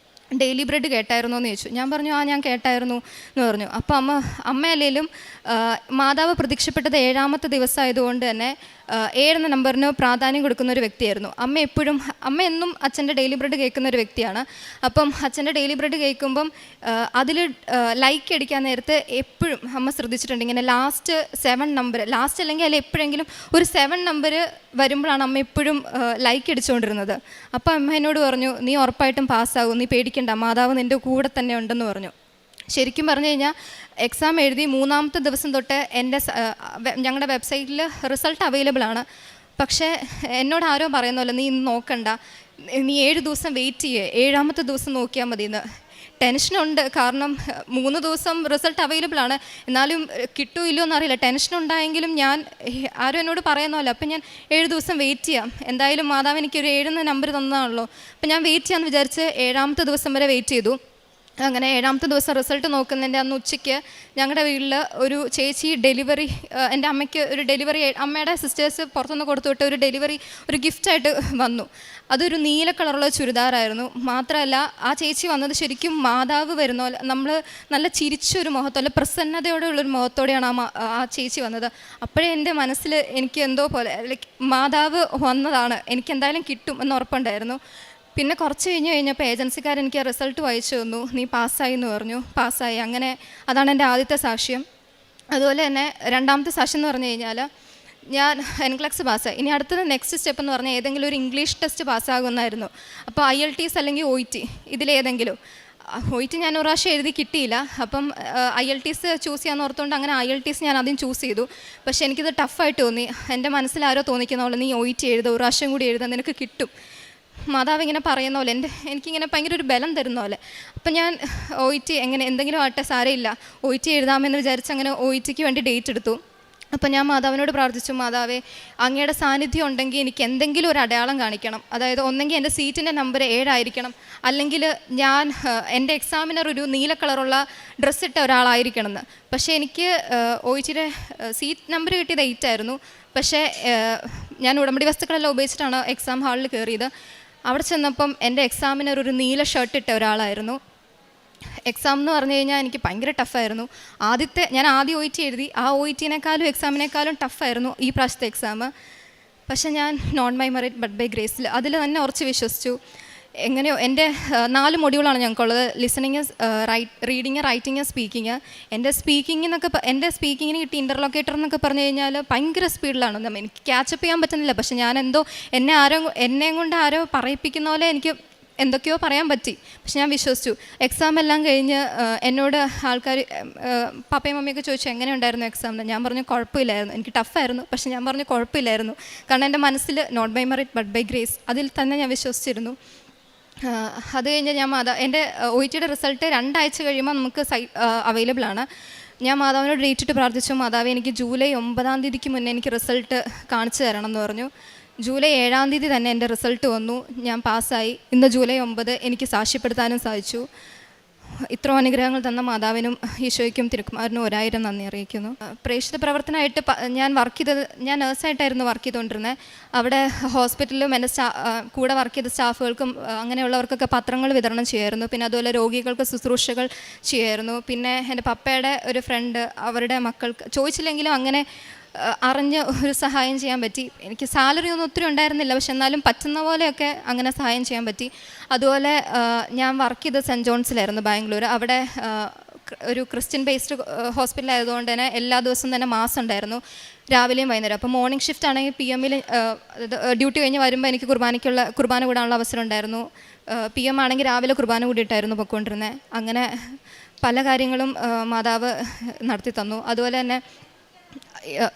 ഡെയിലി ബ്രെഡ് കേട്ടായിരുന്നോ എന്ന് ചോദിച്ചു. ഞാൻ പറഞ്ഞു, ഞാൻ കേട്ടായിരുന്നു എന്ന് പറഞ്ഞു. അപ്പോൾ അമ്മ അല്ലെങ്കിലും മാതാവ് പ്രത്യക്ഷപ്പെട്ടത് 7-ാമത്തെ ദിവസമായതുകൊണ്ട് തന്നെ 7 എന്ന നമ്പറിന് പ്രാധാന്യം കൊടുക്കുന്ന ഒരു വ്യക്തിയായിരുന്നു. അമ്മ എന്നും അച്ഛൻ്റെ ഡെയിലി ബ്രെഡ് കേൾക്കുന്ന ഒരു വ്യക്തിയാണ്. അപ്പം അച്ഛൻ്റെ ഡെയിലി ബ്രെഡ് കേൾക്കുമ്പം അതിൽ ലൈക്ക് അടിക്കാൻ നേരത്ത് എപ്പോഴും അമ്മ ശ്രദ്ധിച്ചിട്ടുണ്ട്, ഇങ്ങനെ ലാസ്റ്റ് 7 നമ്പർ, ലാസ്റ്റ് അല്ലെങ്കിൽ അതിൽ എപ്പോഴെങ്കിലും ഒരു 7 നമ്പർ വരുമ്പോഴാണ് അമ്മ എപ്പോഴും ലൈക്ക് അടിച്ചുകൊണ്ടിരുന്നത്. അപ്പോൾ അമ്മ എന്നോട് പറഞ്ഞു, നീ ഉറപ്പായിട്ടും പാസ്സാകും, നീ പേടിക്കണ്ട, മാതാവ് നിൻ്റെ കൂടെ തന്നെ ഉണ്ടെന്ന് പറഞ്ഞു. ശരിക്കും പറഞ്ഞു കഴിഞ്ഞാൽ എക്സാം എഴുതി 3-ാമത്തെ ദിവസം തൊട്ട് ഞങ്ങളുടെ വെബ്സൈറ്റിൽ റിസൾട്ട് അവൈലബിൾ ആണ്. പക്ഷേ എന്നോട് ആരോ പറയുന്നല്ലോ, നീ ഇന്ന് നോക്കണ്ട, നീ 7 ദിവസം വെയിറ്റ് ചെയ്യേ, 7-ാമത്തെ ദിവസം നോക്കിയാൽ മതി എന്ന്. ടെൻഷനുണ്ട്, കാരണം 3 ദിവസം റിസൾട്ട് അവൈലബിൾ ആണ്, എന്നാലും കിട്ടുമല്ലോ എന്നറിയില്ല. ടെൻഷനുണ്ടായെങ്കിലും ആരും എന്നോട് പറയുന്നല്ലോ, അപ്പം ഞാൻ 7 ദിവസം വെയിറ്റ് ചെയ്യാം, എന്തായാലും മാതാവ് എനിക്കൊരു 7 എന്ന നമ്പർ തന്നതാണല്ലോ, അപ്പം ഞാൻ വെയിറ്റ് ചെയ്യാമെന്ന് വിചാരിച്ച് 7-ാമത്തെ ദിവസം വരെ വെയിറ്റ് ചെയ്തു. അങ്ങനെ 7-ാമത്തെ ദിവസം റിസൾട്ട് നോക്കുന്നതിൻ്റെ അന്ന് ഉച്ചയ്ക്ക് ഞങ്ങളുടെ വീട്ടിൽ ഒരു ചേച്ചി എൻ്റെ അമ്മയ്ക്ക് ഒരു ഡെലിവറി, അമ്മയുടെ സിസ്റ്റേഴ്സ് പുറത്തുനിന്ന് കൊടുത്തുവിട്ട് ഒരു ഗിഫ്റ്റായിട്ട് വന്നു. അതൊരു നീല കളറുള്ള ചുരിദാറായിരുന്നു. മാത്രമല്ല ആ ചേച്ചി വന്നത് ശരിക്കും മാതാവ് വരുന്ന പോലെ, നമ്മൾ നല്ല ചിരിച്ചൊരു മുഖത്തോടെ, പ്രസന്നതയോടെയുള്ളൊരു മുഖത്തോടെയാണ് ആ ചേച്ചി വന്നത്. അപ്പോഴേ എൻ്റെ മനസ്സിൽ എനിക്ക് എന്തോ പോലെ മാതാവ് വന്നതാണ്, എനിക്കെന്തായാലും കിട്ടും എന്ന് ഉറപ്പുണ്ടായിരുന്നു. പിന്നെ കുറച്ച് കഴിഞ്ഞപ്പോൾ ഏജൻസിക്കാരെനിക്ക് റിസൾട്ട് വായിച്ചു തന്നു, നീ പാസ്സായി എന്ന് പറഞ്ഞു. പാസ്സായി. അങ്ങനെ അതാണ് എൻ്റെ ആദ്യത്തെ സാക്ഷ്യം. അതുപോലെ തന്നെ 2-ാമത്തെ സാക്ഷ്യം എന്ന് പറഞ്ഞു കഴിഞ്ഞാൽ ഞാൻ NCLEX പാസ്സായി. ഇനി അടുത്തത് നെക്സ്റ്റ് സ്റ്റെപ്പ് എന്ന് പറഞ്ഞാൽ ഏതെങ്കിലും ഒരു ഇംഗ്ലീഷ് ടെസ്റ്റ് പാസ്സാകുന്നായിരുന്നു. അപ്പോൾ IELTS അല്ലെങ്കിൽ OET ഇതിലേതെങ്കിലും. OET ഞാൻ ഒരു പ്രാവശ്യം എഴുതി കിട്ടിയില്ല. അപ്പം IELTS ചൂസ് ചെയ്യാമെന്ന് ഓർത്തുകൊണ്ട് അങ്ങനെ IELTS ഞാൻ ആദ്യം ചൂസ് ചെയ്തു. പക്ഷേ എനിക്കിത് ടഫായിട്ട് തോന്നി. എൻ്റെ മനസ്സിൽ ആരോ തോന്നിക്കുന്ന പോലെ, നീ OET എഴുതുക, ഒരു പ്രാവശ്യം കൂടി എഴുതാൻ നിനക്ക് കിട്ടും. മാതാവ് ഇങ്ങനെ പറയുന്ന പോലെ എനിക്കിങ്ങനെ ഭയങ്കര ഒരു ബലം തരുന്ന പോലെ. അപ്പം ഞാൻ OET എങ്ങനെ എന്തെങ്കിലും ആട്ടെ സാരമില്ല, OET എഴുതാമെന്ന് വിചാരിച്ച് അങ്ങനെ OETക്ക് വേണ്ടി ഡേറ്റ് എടുത്തു. അപ്പം ഞാൻ മാതാവിനോട് പ്രാർത്ഥിച്ചു, മാതാവേ അങ്ങയുടെ സാന്നിധ്യം ഉണ്ടെങ്കിൽ എനിക്ക് എന്തെങ്കിലും ഒരു അടയാളം കാണിക്കണം. അതായത് ഒന്നെങ്കിൽ എൻ്റെ സീറ്റിൻ്റെ നമ്പർ 7 ആയിരിക്കണം, അല്ലെങ്കിൽ ഞാൻ എൻ്റെ എക്സാമിനർ ഒരു നീല കളറുള്ള ഡ്രസ്സ് ഇട്ട ഒരാളായിരിക്കണം എന്ന്. പക്ഷേ എനിക്ക് OETയുടെ സീറ്റ് നമ്പർ കിട്ടിയത് 8 ആയിരുന്നു. പക്ഷേ ഞാൻ ഉടമ്പടി വസ്തുക്കളെല്ലാം ഉപയോഗിച്ചിട്ടാണ് എക്സാം ഹാളിൽ കയറിയത്. അവിടെ ചെന്നപ്പം എൻ്റെ എക്സാമിനർ ഒരു നീല ഷർട്ട് ഇട്ട ഒരാളായിരുന്നു. എക്സാം എന്ന് പറഞ്ഞു കഴിഞ്ഞാൽ എനിക്ക് ഭയങ്കര ടഫായിരുന്നു. ഞാൻ ആദ്യം OET എഴുതി, ആ OETനേക്കാളും എക്സാമിനേക്കാളും ടഫായിരുന്നു ഈ പ്രാവശ്യത്തെ എക്സാം. പക്ഷേ ഞാൻ not by merit but by ഗ്രേസിൽ അതിൽ തന്നെ ഉറച്ച് വിശ്വസിച്ചു. എങ്ങനെയോ എൻ്റെ 4 മൊഡ്യൂളാണ് ഞങ്ങൾക്കുള്ളത്: ലിസണിങ്, റീഡിങ്, റൈറ്റിങ്, സ്പീക്കിങ്. എൻ്റെ സ്പീക്കിങ്ങിന് കിട്ടിയ ഇൻ്റർലോക്കേറ്റർ എന്നൊക്കെ പറഞ്ഞു കഴിഞ്ഞാൽ ഭയങ്കര സ്പീഡിലാണ്. എനിക്ക് ക്യാച്ചപ്പ് ചെയ്യാൻ പറ്റുന്നില്ല. പക്ഷെ ഞാൻ എന്തോ എന്നെ കൊണ്ട് ആരോ പറയിപ്പിക്കുന്ന പോലെ എനിക്ക് എന്തൊക്കെയോ പറയാൻ പറ്റി. പക്ഷെ ഞാൻ വിശ്വസിച്ചു. എക്സാം എല്ലാം കഴിഞ്ഞ് എന്നോട് ആൾക്കാർ, പപ്പയും മമ്മിയൊക്കെ ചോദിച്ചു എങ്ങനെ ഉണ്ടായിരുന്നു എക്സാം എന്ന്. ഞാൻ പറഞ്ഞു കുഴപ്പമില്ലായിരുന്നു, എനിക്ക് ടഫായിരുന്നു. പക്ഷെ ഞാൻ പറഞ്ഞു കുഴപ്പമില്ലായിരുന്നു, കാരണം എൻ്റെ മനസ്സിൽ not by merit but by grace അതിൽ തന്നെ ഞാൻ വിശ്വസിച്ചിരുന്നു. അത് കഴിഞ്ഞ് ഞാൻ എൻ്റെ OETയുടെ റിസൾട്ട് 2 ആഴ്ച കഴിയുമ്പോൾ നമുക്ക് അവൈലബിൾ ആണ്. ഞാൻ മാതാവിനോട് ഡേറ്റ് ഇട്ട് പ്രാർത്ഥിച്ചു, മാതാവ് എനിക്ക് ജൂലൈ 9-ാം തീയതിക്ക് മുന്നേ എനിക്ക് റിസൾട്ട് കാണിച്ചു തരണം എന്ന് പറഞ്ഞു. ജൂലൈ 7-ാം തീയതി തന്നെ എൻ്റെ റിസൾട്ട് വന്നു, ഞാൻ പാസ്സായി. ഇന്ന് ജൂലൈ 9 എനിക്ക് സാക്ഷ്യപ്പെടുത്താനും സാധിച്ചു. ഇത്ര അനുഗ്രഹങ്ങൾ തന്ന മാതാവിനും ഈശോയ്ക്കും തിരുക്കുമാരനും 1000 നന്ദി അറിയിക്കുന്നു. പ്രേക്ഷിത പ്രവർത്തനമായിട്ട് ഞാൻ നേഴ്സായിട്ടായിരുന്നു വർക്ക് ചെയ്തുകൊണ്ടിരുന്നത്. അവിടെ ഹോസ്പിറ്റലിലും എൻ്റെ കൂടെ വർക്ക് ചെയ്ത സ്റ്റാഫുകൾക്കും അങ്ങനെയുള്ളവർക്കൊക്കെ പത്രങ്ങൾ വിതരണം ചെയ്യുമായിരുന്നു. പിന്നെ അതുപോലെ രോഗികൾക്ക് ശുശ്രൂഷകൾ ചെയ്യുമായിരുന്നു. പിന്നെ എൻ്റെ പപ്പയുടെ ഒരു ഫ്രണ്ട്, അവരുടെ മക്കൾക്ക് ചോദിച്ചില്ലെങ്കിലും അങ്ങനെ അറിഞ്ഞ് ഒരു സഹായം ചെയ്യാൻ പറ്റി. എനിക്ക് സാലറി ഒന്നും ഒത്തിരി ഉണ്ടായിരുന്നില്ല, പക്ഷെ എന്നാലും പറ്റുന്ന പോലെയൊക്കെ അങ്ങനെ സഹായം ചെയ്യാൻ പറ്റി. അതുപോലെ ഞാൻ വർക്ക് ചെയ്തത് സെൻറ്റ് ജോൺസിലായിരുന്നു, ബാംഗ്ലൂർ. അവിടെ ഒരു ക്രിസ്ത്യൻ ബേസ്ഡ് ഹോസ്പിറ്റൽ ആയതുകൊണ്ട് തന്നെ എല്ലാ ദിവസവും തന്നെ മാസ് ഉണ്ടായിരുന്നു, രാവിലെയും വൈകുന്നേരം. അപ്പോൾ മോർണിംഗ് ഷിഫ്റ്റ് ആണെങ്കിൽ PM-ൽ ഡ്യൂട്ടി കഴിഞ്ഞ് വരുമ്പോൾ എനിക്ക് കുർബാന കൂടാനുള്ള അവസരം ഉണ്ടായിരുന്നു. PM ആണെങ്കിൽ രാവിലെ കുർബാന കൂടിയിട്ടായിരുന്നു പൊയ്ക്കൊണ്ടിരുന്നത്. അങ്ങനെ പല കാര്യങ്ങളും മാതാവ് നടത്തി തന്നു. അതുപോലെ തന്നെ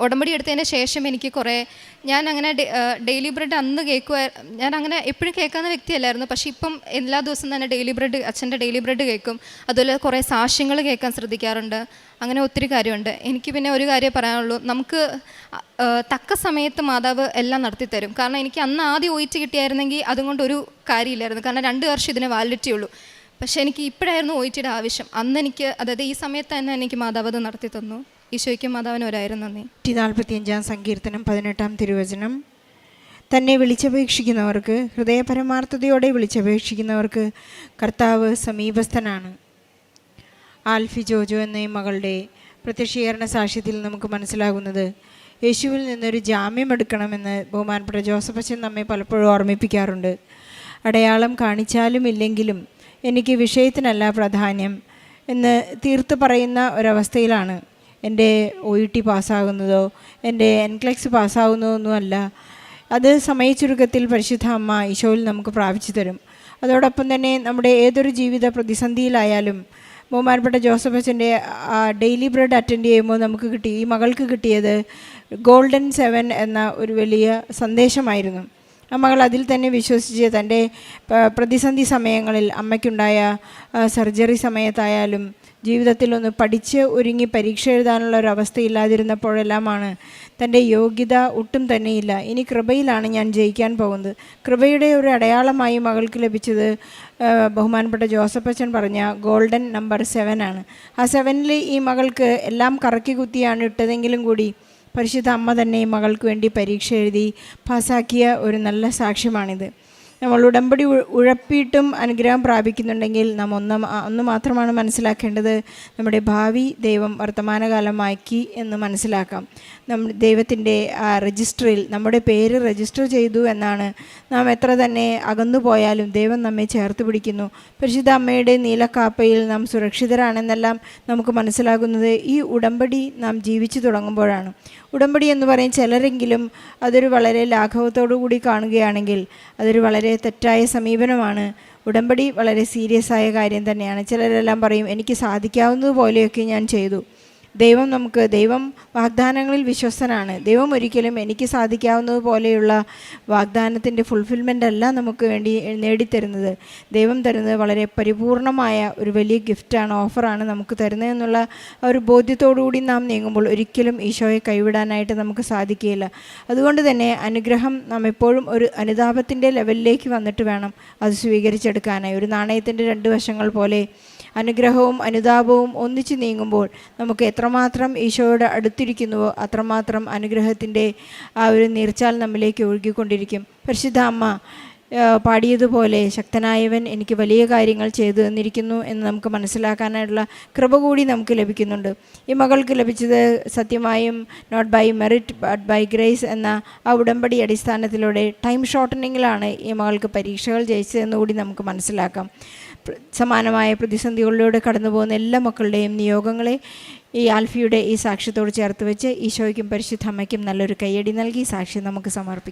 ഉടമ്പടി എടുത്തതിന് ശേഷം എനിക്ക് ഞാൻ അങ്ങനെ ഡെയിലി ബ്രെഡ് അന്ന് ഞാൻ അങ്ങനെ എപ്പോഴും കേൾക്കാവുന്ന വ്യക്തിയല്ലായിരുന്നു. പക്ഷേ ഇപ്പം എല്ലാ ദിവസവും തന്നെ അച്ഛൻ്റെ ഡെയിലി ബ്രെഡ് കേൾക്കും. അതുപോലെ കുറേ സാക്ഷ്യങ്ങൾ കേൾക്കാൻ ശ്രദ്ധിക്കാറുണ്ട്. അങ്ങനെ ഒത്തിരി കാര്യമുണ്ട്. എനിക്ക് പിന്നെ ഒരു കാര്യം പറയാനുള്ളൂ, നമുക്ക് തക്ക സമയത്ത് മാതാവ് എല്ലാം നടത്തിത്തരും. കാരണം എനിക്ക് അന്ന് ആദ്യം OET കിട്ടിയായിരുന്നെങ്കിൽ അതുകൊണ്ടൊരു കാര്യമില്ലായിരുന്നു, കാരണം 2 വർഷം ഇതിന് വാലിഡിറ്റി ഉള്ളൂ. പക്ഷേ എനിക്ക് ഇപ്പോഴായിരുന്നു OETയുടെ ആവശ്യം. അന്ന് എനിക്ക്, അതായത് ഈ സമയത്ത് തന്നെ എനിക്ക് മാതാവ് അത് നടത്തി തന്നു. ഈശോയ്ക്കും മാതാവിന് 1000 നന്ദി. 45-ാം സങ്കീർത്തനം 18-ാം തിരുവചനം. തന്നെ വിളിച്ചപേക്ഷിക്കുന്നവർക്ക്, ഹൃദയപരമാർത്ഥതയോടെ വിളിച്ചപേക്ഷിക്കുന്നവർക്ക് കർത്താവ് സമീപസ്ഥനാണ്. ആൽഫി ജോജോ എന്ന മകളുടെ പ്രത്യക്ഷീകരണ സാക്ഷ്യത്തിൽ നമുക്ക് മനസ്സിലാകുന്നത്, യേശുവിൽ നിന്നൊരു ജാമ്യം എടുക്കണമെന്ന് ബഹുമാനപ്പെട്ട ജോസഫ് അച്ഛൻ നമ്മെ പലപ്പോഴും ഓർമ്മിപ്പിക്കാറുണ്ട്. അടയാളം കാണിച്ചാലും ഇല്ലെങ്കിലും എനിക്ക് വിഷയത്തിനല്ല പ്രാധാന്യം എന്ന് തീർത്ത് പറയുന്ന ഒരവസ്ഥയിലാണ്. എൻ്റെ OET പാസ്സാകുന്നതോ എൻ്റെ NCLEX പാസ്സാകുന്നതോ ഒന്നുമല്ല. അത് സമയച്ചുരുക്കത്തിൽ പരിശുദ്ധ അമ്മ ഈശോയിൽ നമുക്ക് പ്രാപിച്ചു തരും. അതോടൊപ്പം തന്നെ നമ്മുടെ ഏതൊരു ജീവിത പ്രതിസന്ധിയിലായാലും ബഹുമാനപ്പെട്ട ജോസഫ് അച്ഛൻ്റെ ഡെയിലി ബ്രെഡ് അറ്റൻഡ് ചെയ്യുമ്പോൾ ഈ മകൾക്ക് കിട്ടിയത് ഗോൾഡൻ 7 എന്ന ഒരു വലിയ സന്ദേശമായിരുന്നു. ആ മകൾ അതിൽ തന്നെ വിശ്വസിച്ച് തൻ്റെ പ്രതിസന്ധി സമയങ്ങളിൽ, അമ്മയ്ക്കുണ്ടായ സർജറി സമയത്തായാലും ജീവിതത്തിലൊന്ന് പഠിച്ച് ഒരുങ്ങി പരീക്ഷ എഴുതാനുള്ള ഒരു അവസ്ഥയില്ലാതിരുന്നപ്പോഴെല്ലാമാണ് തൻ്റെ യോഗ്യത ഒട്ടും തന്നെയില്ല, ഇനി കൃപയിലാണ് ഞാൻ ജയിക്കാൻ പോകുന്നത്. കൃപയുടെ ഒരു അടയാളമായി മകൾക്ക് ലഭിച്ചത് ബഹുമാനപ്പെട്ട ജോസഫ് അച്ഛൻ പറഞ്ഞ ഗോൾഡൻ നമ്പർ 7 ആണ്. ആ 7-ൽ ഈ മകൾക്ക് എല്ലാം കറക്കി കുത്തിയാണ് ഇട്ടതെങ്കിലും കൂടി പരിശുദ്ധ അമ്മ തന്നെ ഈ മകൾക്ക് വേണ്ടി പരീക്ഷ എഴുതി പാസ്സാക്കിയ ഒരു നല്ല സാക്ഷ്യമാണിത്. നമ്മൾ ഉടമ്പടി ഉഴപ്പിയിട്ടും അനുഗ്രഹം പ്രാപിക്കുന്നുണ്ടെങ്കിൽ നാം ഒന്ന് മാത്രമാണ് മനസ്സിലാക്കേണ്ടത്, നമ്മുടെ ഭാവി ദൈവം വർത്തമാനകാലമാക്കി എന്ന് മനസ്സിലാക്കാം. ദൈവത്തിൻ്റെ രജിസ്റ്ററിൽ നമ്മുടെ പേര് രജിസ്റ്റർ ചെയ്തു എന്നാണ്. നാം എത്ര തന്നെ അകന്നു പോയാലും ദൈവം നമ്മെ ചേർത്ത് പിടിക്കുന്നു. പരിശുദ്ധ അമ്മയുടെ നീലക്കാപ്പയിൽ നാം സുരക്ഷിതരാണെന്നെല്ലാം നമുക്ക് മനസ്സിലാകുന്നത് ഈ ഉടമ്പടി നാം ജീവിച്ചു തുടങ്ങുമ്പോഴാണ്. ഉടമ്പടി എന്ന് പറയും ചിലരെങ്കിലും അതൊരു വളരെ ലാഘവത്തോടു കൂടി കാണുകയാണെങ്കിൽ അതൊരു വളരെ തെറ്റായ സമീപനമാണ്. ഉടമ്പടി വളരെ സീരിയസ് ആയ കാര്യം തന്നെയാണ്. ചിലരെല്ലാം പറയും എനിക്ക് സാധിക്കാവുന്നതുപോലെയൊക്കെ ഞാൻ ചെയ്തു. ദൈവം വാഗ്ദാനങ്ങളിൽ വിശ്വസ്തനാണ്. ദൈവം ഒരിക്കലും എനിക്ക് സാധിക്കാവുന്നതുപോലെയുള്ള വാഗ്ദാനത്തിൻ്റെ ഫുൾഫിൽമെൻ്റ് അല്ല നമുക്ക് വേണ്ടി നേടിത്തരുന്നത്. ദൈവം തരുന്നത് വളരെ പരിപൂർണമായ ഒരു വലിയ ഗിഫ്റ്റാണ്, ഓഫറാണ് നമുക്ക് തരുന്നതെന്നുള്ള ഒരു ബോധ്യത്തോടുകൂടി നാം നീങ്ങുമ്പോൾ ഒരിക്കലും ഈശോയെ കൈവിടാനായിട്ട് നമുക്ക് സാധിക്കുകയില്ല. അതുകൊണ്ട് തന്നെ അനുഗ്രഹം നാം എപ്പോഴും ഒരു അനുതാപത്തിൻ്റെ ലെവലിലേക്ക് വന്നിട്ട് വേണം അത് സ്വീകരിച്ചെടുക്കാനായി. ഒരു നാണയത്തിൻ്റെ രണ്ട് വശങ്ങൾ പോലെ അനുഗ്രഹവും അനുതാപവും ഒന്നിച്ച് നീങ്ങുമ്പോൾ നമുക്ക് എത്രമാത്രം ഈശോയോട് അടുത്തിരിക്കുന്നുവോ അത്രമാത്രം അനുഗ്രഹത്തിൻ്റെ ആ ഒരു നീർച്ചാൽ നമ്മിലേക്ക് ഒഴുകിക്കൊണ്ടിരിക്കും. പരിശുദ്ധ അമ്മ പാടിയതുപോലെ ശക്തനായവൻ എനിക്ക് വലിയ കാര്യങ്ങൾ ചെയ്തു തന്നിരിക്കുന്നു എന്ന് നമുക്ക് മനസ്സിലാക്കാനായിട്ടുള്ള കൃപ കൂടി നമുക്ക് ലഭിക്കുന്നുണ്ട്. ഈ മകൾക്ക് ലഭിച്ചത് സത്യമായും not by merit but by grace എന്ന ആ ഉടമ്പടി അടിസ്ഥാനത്തിലൂടെ ടൈം ഷോർട്ടനിങ്ങിലാണ് ഈ മകൾക്ക് പരീക്ഷകൾ ജയിച്ചതെന്ന് കൂടി നമുക്ക് മനസ്സിലാക്കാം. സമാനമായ പ്രതിസന്ധികളിലൂടെ കടന്നു പോകുന്ന എല്ലാ മക്കളുടെയും നിയോഗങ്ങളെ ഈ ആൽഫിയുടെ ഈ സാക്ഷ്യത്തോട് ചേർത്ത് വെച്ച് ഈശോയ്ക്കും പരിശുദ്ധ അമ്മയ്ക്കും നല്ലൊരു കയ്യടി നൽകി സാക്ഷ്യം നമുക്ക് സമർപ്പിക്കാം.